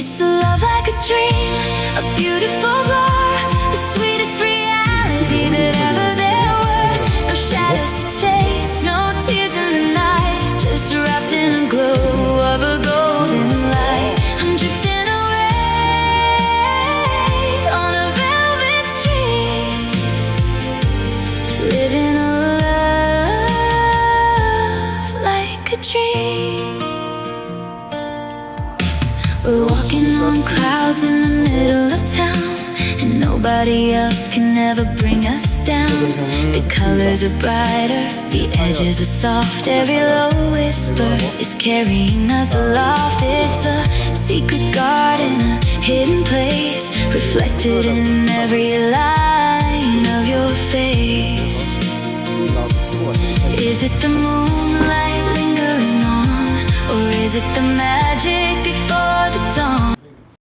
It's a love like a dream, a beautiful blur, the sweetest reality that ever there were. No shadows to chase, no tears in the night, just wrapped in a glow of a golden light. I'm drifting away on a velvet stream, living a love like a dream. We're walking on clouds in the middle of town, and nobody else can ever bring us down. The colors are brighter, the edges are soft, every low whisper is carrying us aloft. It's a secret garden, a hidden place, reflected in every line of your face. Is it the moonlight lingering on, or is it the magic before the dawn?